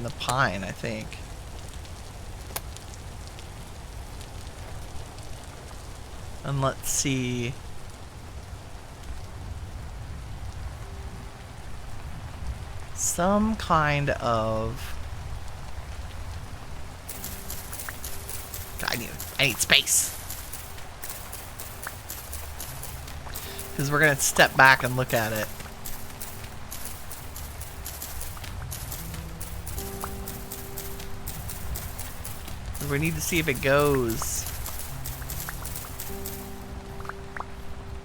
the pine, I think. And let's see. Some kind of... I need space. Because we're going to step back and look at it. We need to see if it goes.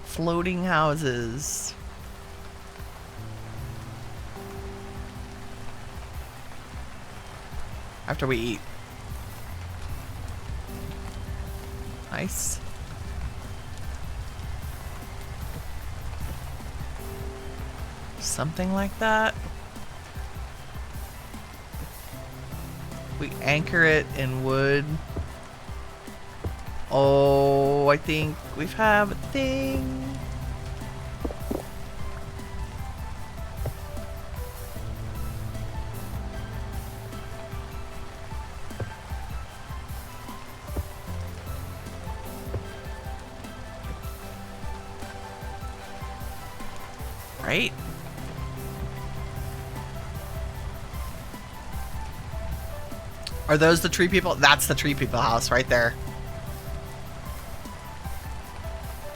Floating houses. After we eat. Nice. Something like that. We anchor it in wood. Oh, I think we have a thing. Right? Are those the tree people? That's the tree people house right there.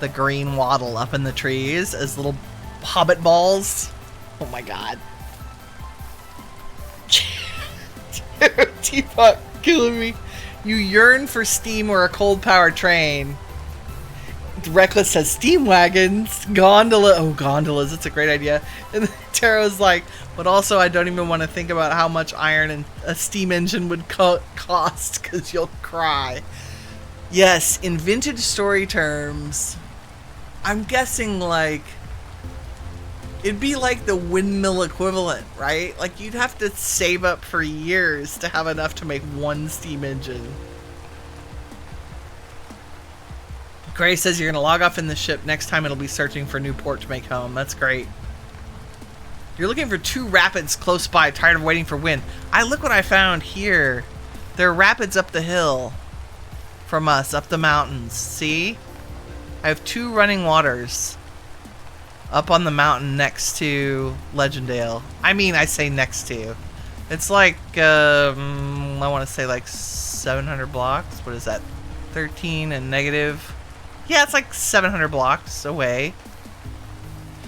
The green wattle up in the trees as little hobbit balls. Oh my god. Teapot killing me. You yearn for steam or a cold power train. Reckless says steam wagons, gondola. Oh, gondolas, that's a great idea. And Taro's like, but also I don't even want to think about how much iron and a steam engine would cost because you'll cry. Yes, in vintage story terms, I'm guessing like it'd be like the windmill equivalent, right? Like you'd have to save up for years to have enough to make one steam engine. Gray says you're going to log off in the ship. Next time it'll be searching for a new port to make home. That's great. You're looking for 2 rapids close by. Tired of waiting for wind. Look what I found here. There are rapids up the hill from us, up the mountains. See? I have 2 running waters up on the mountain next to Legendale. I mean, I say next to. It's like, I want to say like 700 blocks. What is that? 13 and negative. Yeah, it's like 700 blocks away.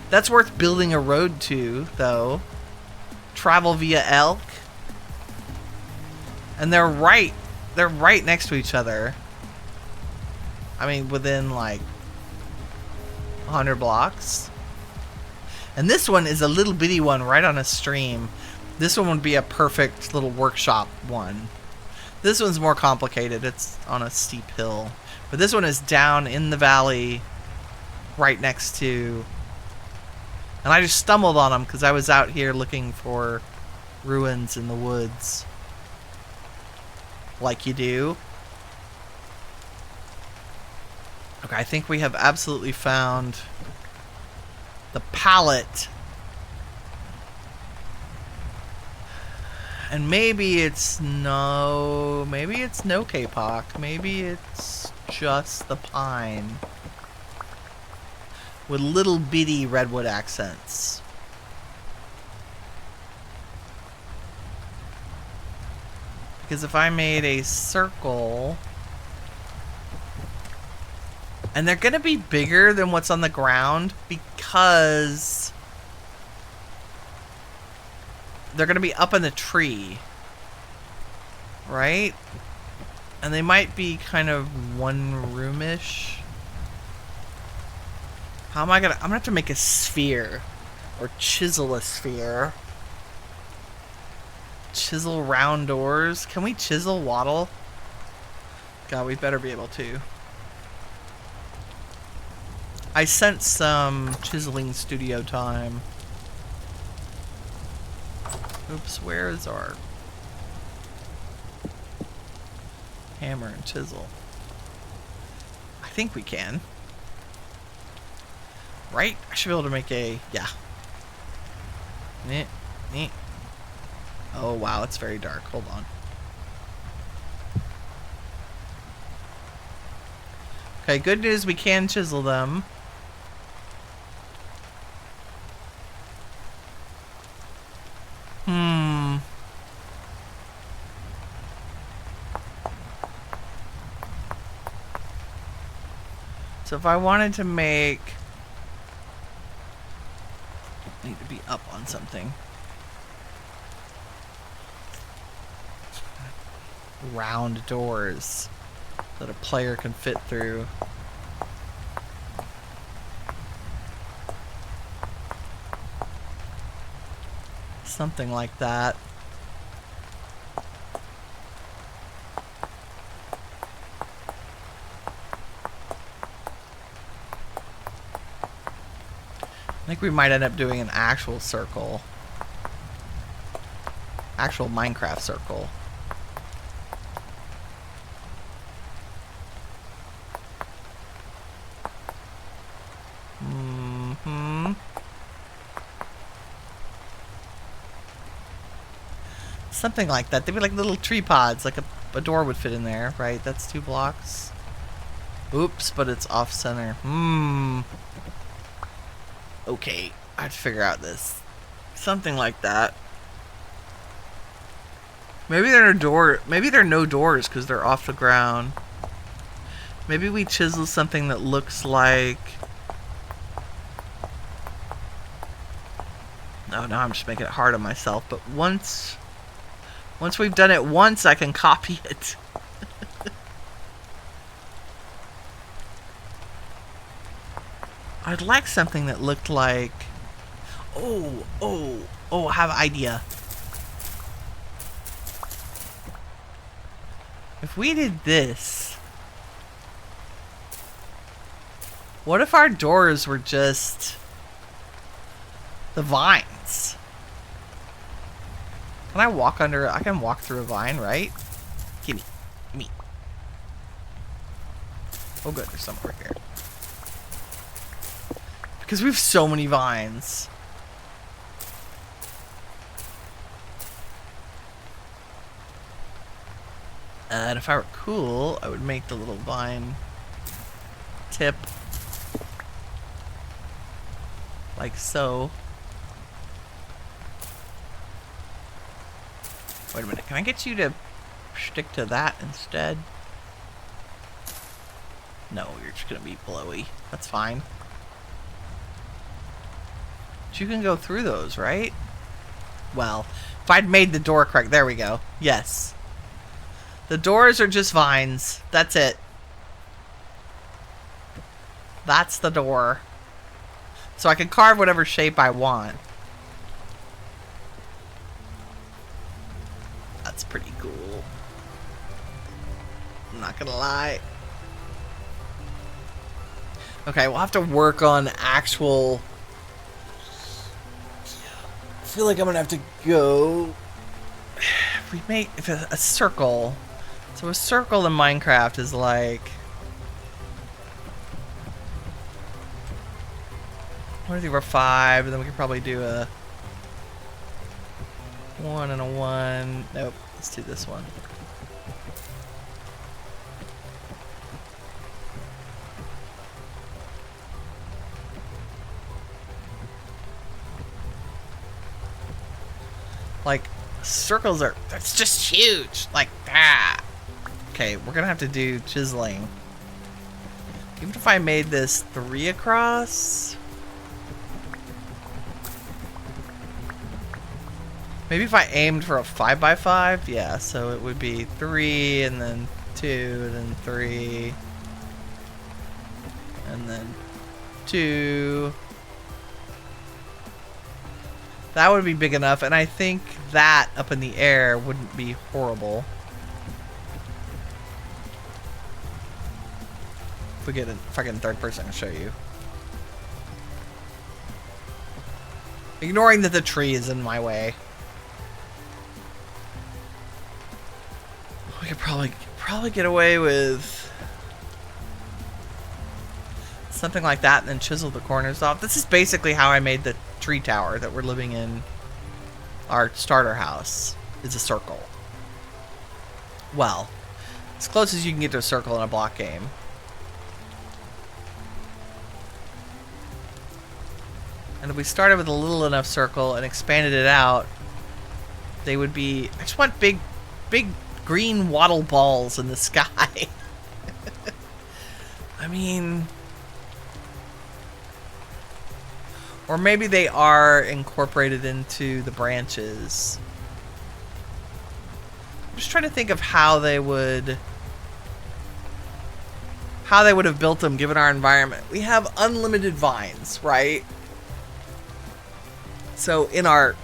That's worth building a road to, though. Travel via elk. And they're right next to each other. I mean, within like 100 blocks. And this one is a little bitty one right on a stream. This one would be a perfect little workshop one. This one's more complicated. It's on a steep hill. But this one is down in the valley right next to... And I just stumbled on them because I was out here looking for ruins in the woods. Like you do. Okay, I think we have absolutely found the palette. And maybe it's no K-Pock. Maybe it's just the pine. With little bitty redwood accents. Because if I made a circle... And they're going to be bigger than what's on the ground because... They're going to be up in the tree. Right? And they might be kind of one roomish. How am I going to... I'm going to have to make a sphere. Or chisel a sphere. Chisel round doors. Can we chisel wattle? God, we better be able to. I sent some chiseling studio time. Oops, where is our hammer and chisel? I think we can. Right? I should be able to make a... Yeah. Oh, wow, it's very dark. Hold on. Okay, good news, we can chisel them. So if I wanted to make... need to be up on something. Round doors that a player can fit through. Something like that. I think we might end up doing an actual circle. Actual Minecraft circle. Something like that. They'd be like little tree pods, like a door would fit in there, right? That's 2 blocks. Oops, but it's off center. Okay, I have to figure out this. Something like that. Maybe there are no doors because they're off the ground. Maybe we chisel something that looks like... Oh, now I'm just making it hard on myself. But once we've done it once, I can copy it. I'd like something that looked like... Oh, I have an idea. If we did this... What if our doors were just... the vines? Can I walk under... I can walk through a vine, right? Gimme. Me. Oh good, there's some over here. Because we have so many vines. And if I were cool, I would make the little vine tip. Like so. Wait a minute, can I get you to stick to that instead? No, you're just gonna be blowy. That's fine. But you can go through those, right? Well, if I'd made the door correct, there we go. Yes. The doors are just vines. That's it. That's the door. So I can carve whatever shape I want. That's pretty cool. I'm not gonna lie. Okay, we'll have to work on actual... I feel like I'm gonna have to go... If we make a circle... So a circle in Minecraft is like... 1, 2, 3, 4, 5, and then we could probably do a 1 and a 1. Nope, let's do this one. Like, circles are... That's just huge! Like that! Okay, we're gonna have to do chiseling. Even if I made this 3 across... Maybe if I aimed for a 5x5, yeah, so it would be 3, and then 2, and then 3, and then 2. That would be big enough, and I think that up in the air wouldn't be horrible. If I get in third person, I'll show you. Ignoring that the tree is in my way. We could probably get away with something like that and then chisel the corners off. This is basically how I made the tree tower that we're living in our starter house. is a circle. Well, as close as you can get to a circle in a block game. And if we started with a little enough circle and expanded it out, they would be... I just want big green wattle balls in the sky. I mean... Or maybe they are incorporated into the branches. I'm just trying to think of how they would have built them given our environment. We have unlimited vines, right? So in our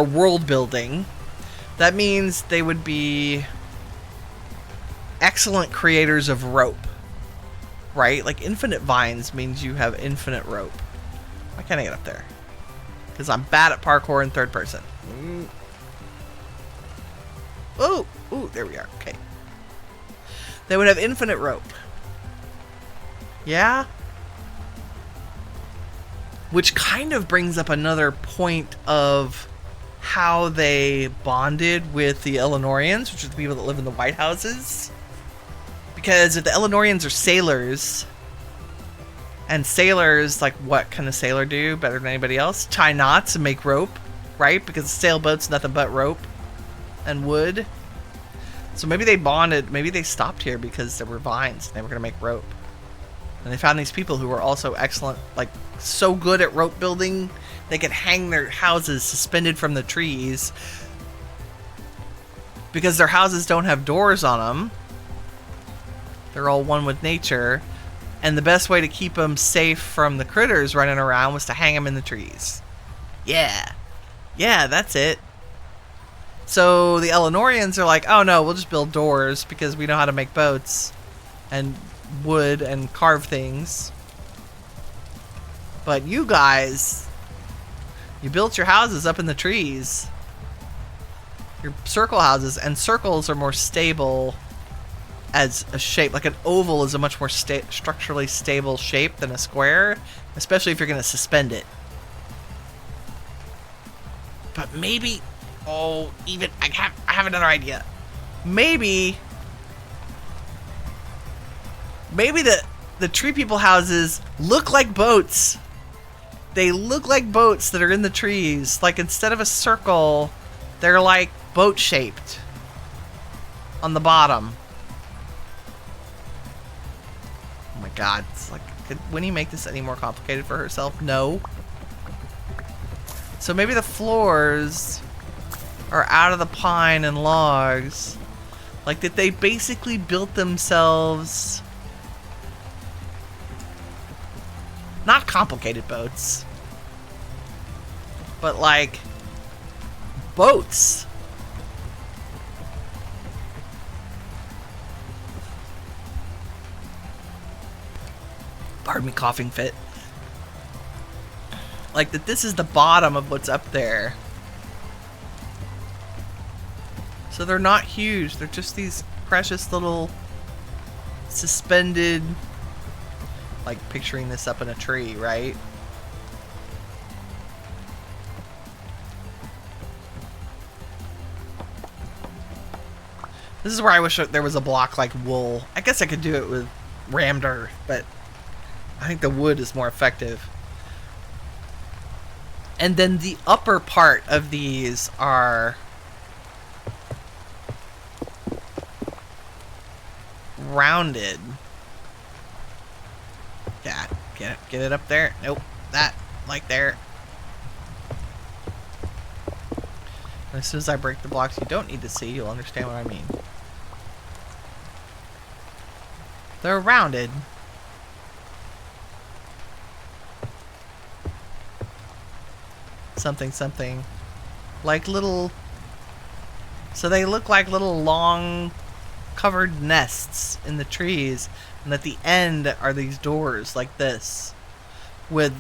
world building, that means they would be excellent creators of rope, right? Like infinite vines means you have infinite rope. Why can't I get up there? Because I'm bad at parkour in third person. Oh, ooh, there we are. Okay. They would have infinite rope. Yeah? Which kind of brings up another point of how they bonded with the Eleanorians, which are the people that live in the White Houses. Because if the Eleanorians are sailors, and sailors, like, what can a sailor do better than anybody else? Tie knots and make rope, right? Because a sailboat's nothing but rope and wood. So maybe they bonded, maybe they stopped here because there were vines and they were going to make rope. And they found these people who were also excellent, like, so good at rope building, they could hang their houses suspended from the trees. Because their houses don't have doors on them. They're all one with nature. And the best way to keep them safe from the critters running around was to hang them in the trees. Yeah. Yeah, that's it. So the Eleanorians are like, oh no, we'll just build doors because we know how to make boats and wood and carve things. But you guys, you built your houses up in the trees. Your circle houses, and circles are more stable as a shape. Like an oval is a much more structurally stable shape than a square, especially if you're going to suspend it. But maybe, I have another idea. Maybe the tree people houses look like boats. They look like boats that are in the trees. Like instead of a circle, they're like boat shaped on the bottom. Oh my god. It's like, could Winnie make this any more complicated for herself? No. So maybe the floors are out of the pine and logs. Like that they basically built themselves not complicated boats, but like boats. Pardon me, coughing fit. Like that this is the bottom of what's up there. So they're not huge, they're just these precious little suspended, like picturing this up in a tree, right? This is where I wish there was a block like wool. I guess I could do it with rammed earth, but I think the wood is more effective. And then the upper part of these are rounded. Yeah, get it up there. Nope, that, like there. And as soon as I break the blocks you don't need to see, you'll understand what I mean. They're rounded. Something, something. Like little... So they look like little long covered nests in the trees. And at the end are these doors like this. With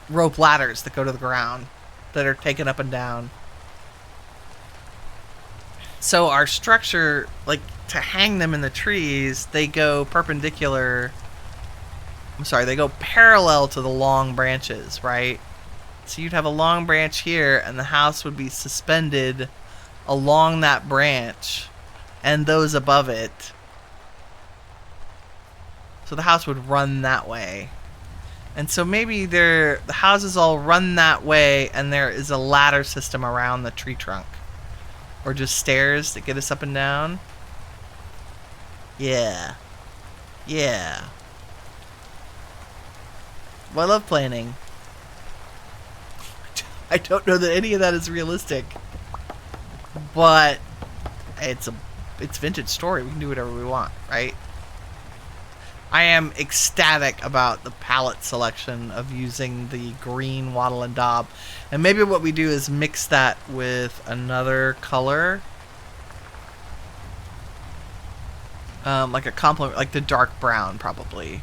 rope ladders that go to the ground. That are taken up and down. So our structure, like to hang them in the trees, they go perpendicular. I'm sorry, they go parallel to the long branches, right? So you'd have a long branch here, and the house would be suspended along that branch and those above it. So the house would run that way. And so maybe the houses all run that way and there is a ladder system around the tree trunk. Or just stairs that get us up and down. Yeah. Yeah. Well, I love planning. I don't know that any of that is realistic. But it's vintage story. We can do whatever we want, right? I am ecstatic about the palette selection of using the green wattle and daub. And maybe what we do is mix that with another color. Like a complement, like the dark brown, probably.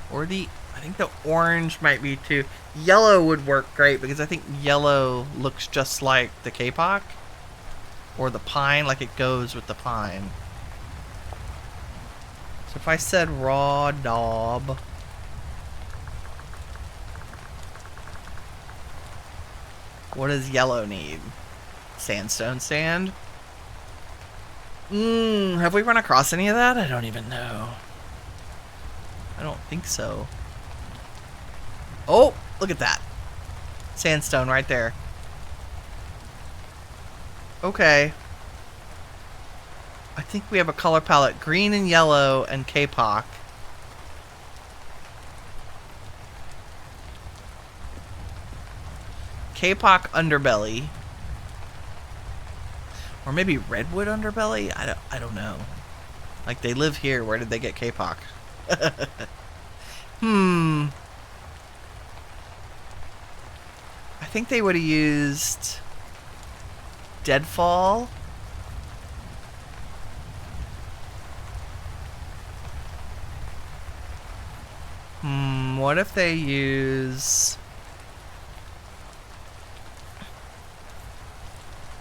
Or I think the orange might be too. Yellow would work great because I think yellow looks just like the kapok. Or the pine, like it goes with the pine. So if I said raw daub. What does yellow need? Sandstone sand? Have we run across any of that? I don't even know. I don't think so. Oh, look at that. Sandstone right there. Okay. I think we have a color palette. Green and yellow and kapok. Kapok underbelly. Or maybe redwood underbelly? I don't know. Like, they live here. Where did they get kapok? I think they would have used deadfall. What if they use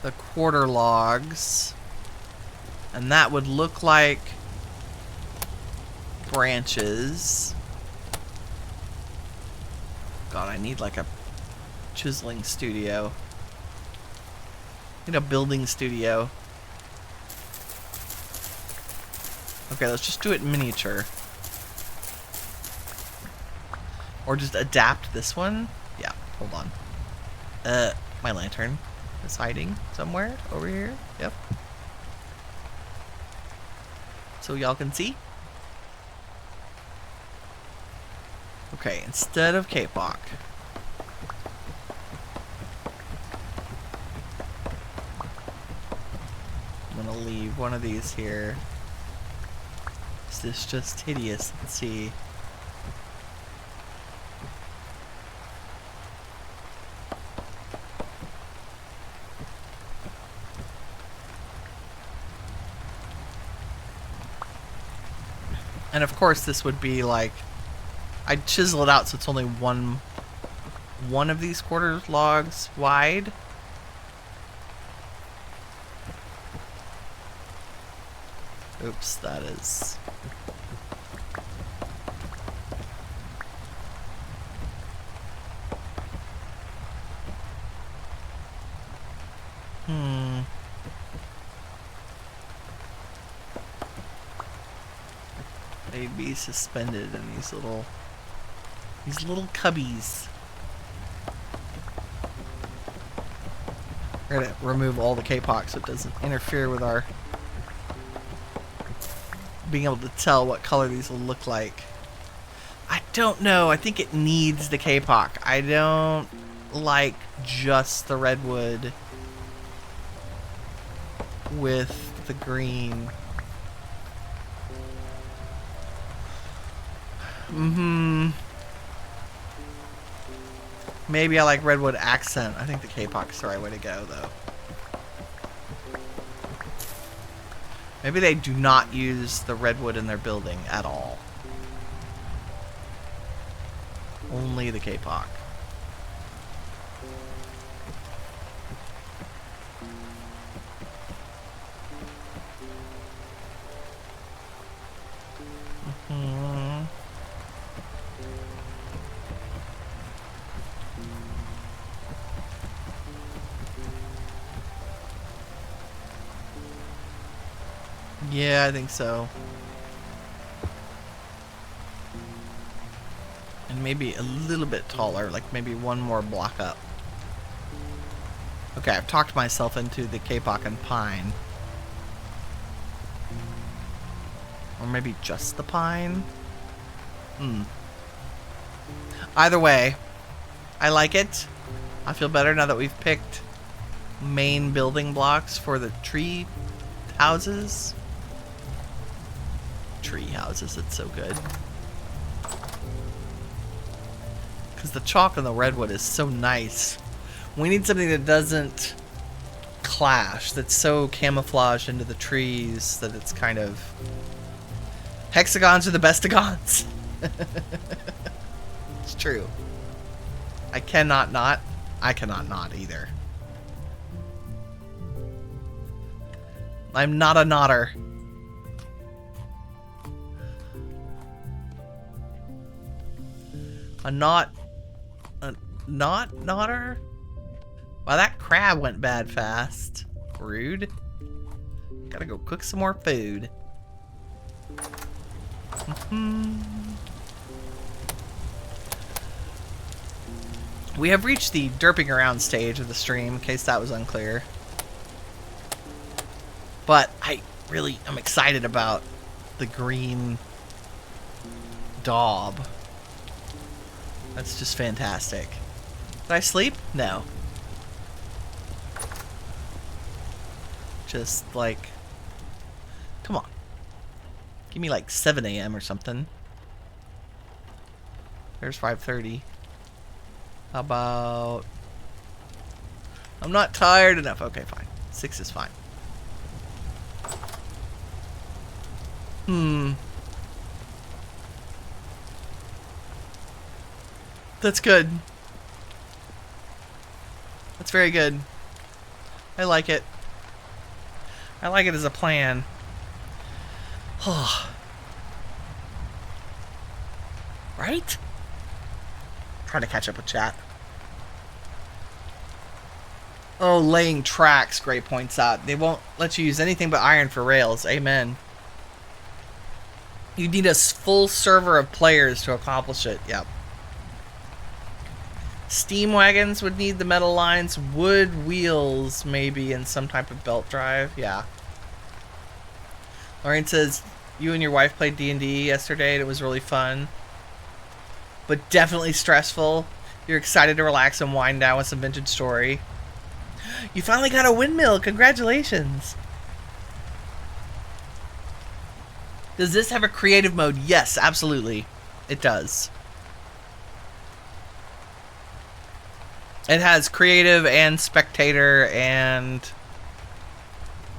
the quarter logs? And that would look like branches. God, I need like a chiseling studio. I need a building studio. Okay, let's just do it in miniature. Or just adapt this one. Yeah, hold on. My lantern is hiding somewhere over here. Yep. So y'all can see. Okay, instead of kapok. I'm gonna leave one of these here. Is this just hideous? Let's see. And of course this would be like, I'd chisel it out so it's only one of these quarter logs wide. Oops, that is... They'd be suspended in these little cubbies. We're gonna remove all the kapok so it doesn't interfere with our being able to tell what color these will look like. I don't know. I think it needs the kapok. I don't like just the redwood with the green. Maybe I like redwood accent. I think the kapok's the right way to go, though. Maybe they do not use the redwood in their building at all. Only the kapok. Yeah, I think so. And maybe a little bit taller, like maybe one more block up. Okay, I've talked myself into the kapok and pine. Or maybe just the pine? Either way, I like it. I feel better now that we've picked main building blocks for the tree houses. Tree houses, it's so good. Because the chalk and the redwood is so nice. We need something that doesn't clash, that's so camouflaged into the trees that it's kind of... Hexagons are the bestagons. It's true. I cannot not either. I'm not a knotter. A knotter? Wow, that crab went bad fast. Rude. Gotta go cook some more food. We have reached the derping around stage of the stream, in case that was unclear. But I really am excited about the green daub. That's just fantastic. Did I sleep? No. Just like, come on. Give me like 7 a.m. or something. There's 5:30. How about... I'm not tired enough. Okay, fine. 6 is fine. That's good. That's very good. I like it. I like it as a plan. Right? Trying to catch up with chat. Oh, laying tracks, Gray points out. They won't let you use anything but iron for rails. Amen. You need a full server of players to accomplish it. Yep. Steam wagons would need the metal lines. Wood wheels, maybe, and some type of belt drive. Yeah. Lorraine says, you and your wife played D&D yesterday, and it was really fun. But definitely stressful. You're excited to relax and wind down with some vintage story. You finally got a windmill. Congratulations. Does this have a creative mode? Yes, absolutely. It does. It has creative and spectator and...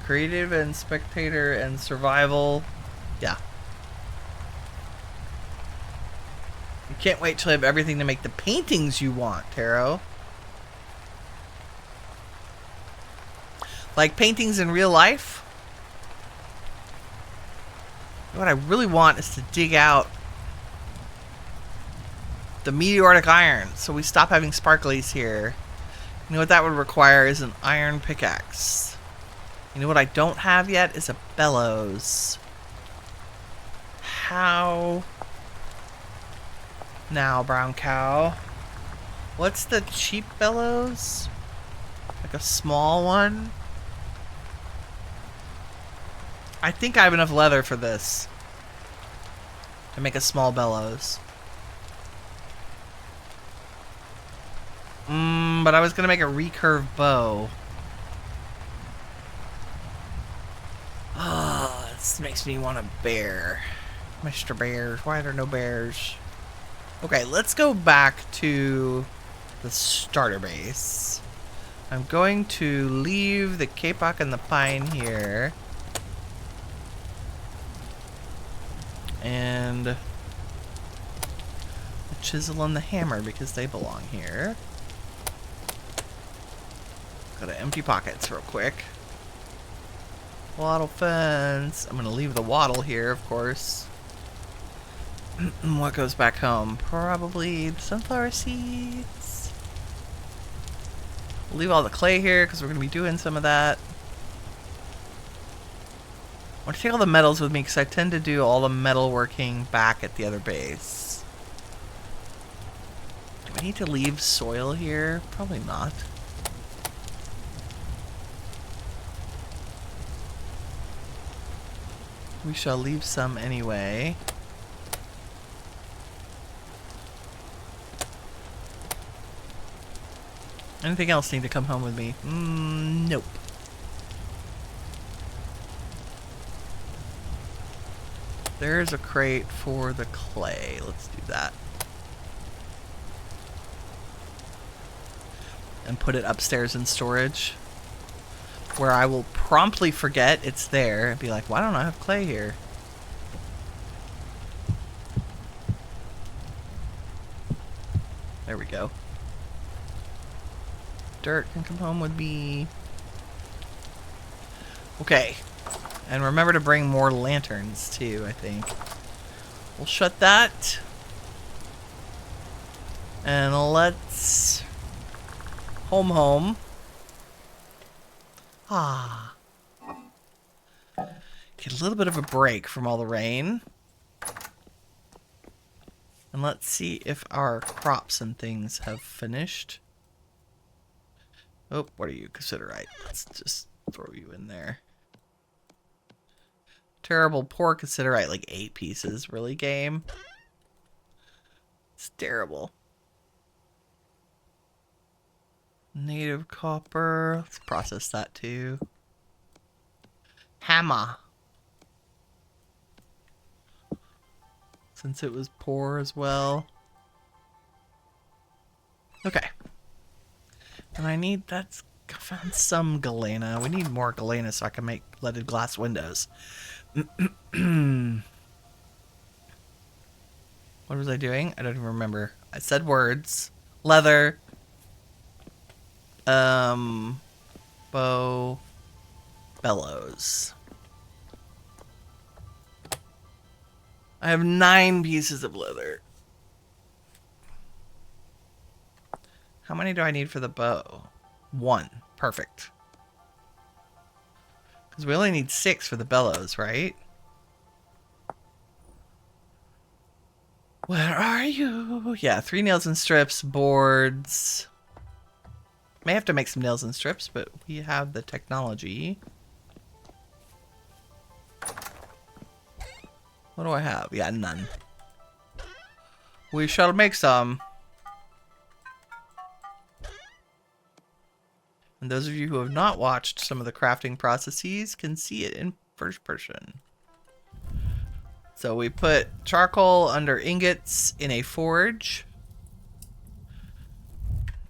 Creative and spectator and survival. Yeah. You can't wait till you have everything to make the paintings you want, Taro. Like paintings in real life? What I really want is to dig out the meteoric iron so we stop having sparklies here. You know what that would require is an iron pickaxe. You know what I don't have yet is a bellows. How? Now, brown cow. What's the cheap bellows? Like a small one? I think I have enough leather for this. To make a small bellows. But I was gonna make a recurve bow. Ah, this makes me want a bear. Mr. Bears, why are there no bears? Okay, let's go back to the starter base. I'm going to leave the kapok and the pine here. And the chisel and the hammer because they belong here. Gotta empty pockets real quick. Wattle fence. I'm gonna leave the wattle here, of course. What goes back home? Probably the sunflower seeds. We'll leave all the clay here because we're gonna be doing some of that. I want to take all the metals with me because I tend to do all the metal working back at the other base. Do I need to leave soil here? Probably not. We shall leave some anyway. Anything else need to come home with me? Nope. There's a crate for the clay. Let's do that. And put it upstairs in storage, where I will promptly forget it's there and be like, why don't I have clay here? There we go. Dirt can come home with me. Okay. And remember to bring more lanterns, too, I think. We'll shut that. And let's... home. Ah. Get a little bit of a break from all the rain. And let's see if our crops and things have finished. Oh, what are you? Cassiterite. Let's just throw you in there. Terrible, poor cassiterite, like 8 pieces. Really, game? It's terrible. Native copper. Let's process that too. Hammer. Since it was poor as well. Okay. And I need, I found some galena. We need more galena so I can make leaded glass windows. What was I doing? I don't even remember. I said words. Leather. Bow. Bellows. I have 9 pieces of leather. How many do I need for the bow? 1. Perfect. Because we only need 6 for the bellows, right? Where are you? Yeah, 3 nails and strips, boards. May have to make some nails and strips, but we have the technology. What do I have? Yeah, none. We shall make some. And those of you who have not watched some of the crafting processes can see it in first person. So we put charcoal under ingots in a forge.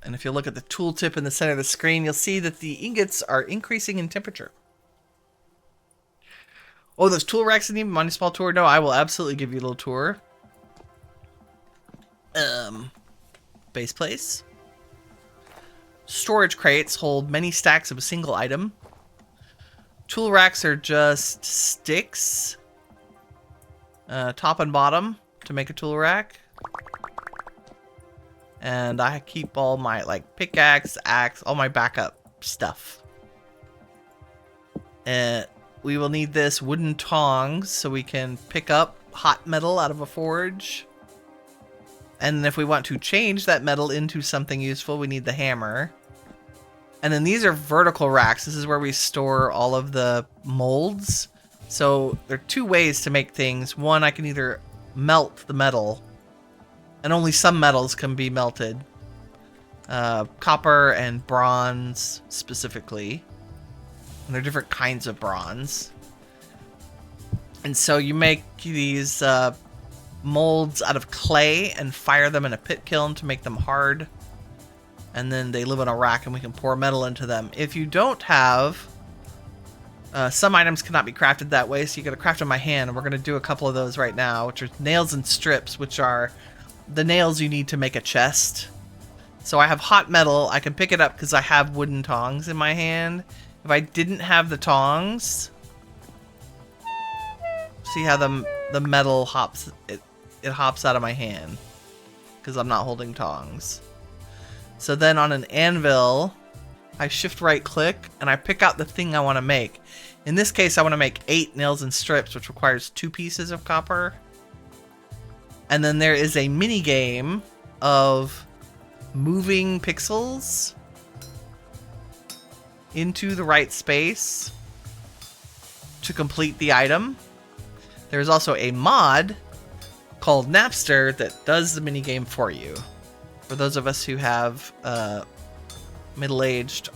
And if you look at the tooltip in the center of the screen, you'll see that the ingots are increasing in temperature. Oh, those tool racks in the money small tour? No, I will absolutely give you a little tour. Base place. Storage crates hold many stacks of a single item. Tool racks are just sticks. Top and bottom to make a tool rack. And I keep all my, like, pickaxe, axe, all my backup stuff. We will need this wooden tongs so we can pick up hot metal out of a forge. And if we want to change that metal into something useful, we need the hammer. And then these are vertical racks. This is where we store all of the molds. So there are 2 ways to make things. One, I can either melt the metal, and only some metals can be melted. Copper and bronze specifically. And there are different kinds of bronze. And so you make these molds out of clay and fire them in a pit kiln to make them hard. And then they live on a rack and we can pour metal into them. If you don't have... some items cannot be crafted that way, so you gotta craft them by hand. And we're gonna do a couple of those right now, which are nails and strips, which are the nails you need to make a chest. So I have hot metal. I can pick it up because I have wooden tongs in my hand. If I didn't have the tongs... See how the metal hops... It hops out of my hand. Because I'm not holding tongs. So then on an anvil, I shift right click and I pick out the thing I want to make. In this case, I want to make 8 nails and strips, which requires 2 pieces of copper. And then there is a mini game of moving pixels into the right space to complete the item. There's also a mod called Napster that does the mini game for you. For those of us who have middle-aged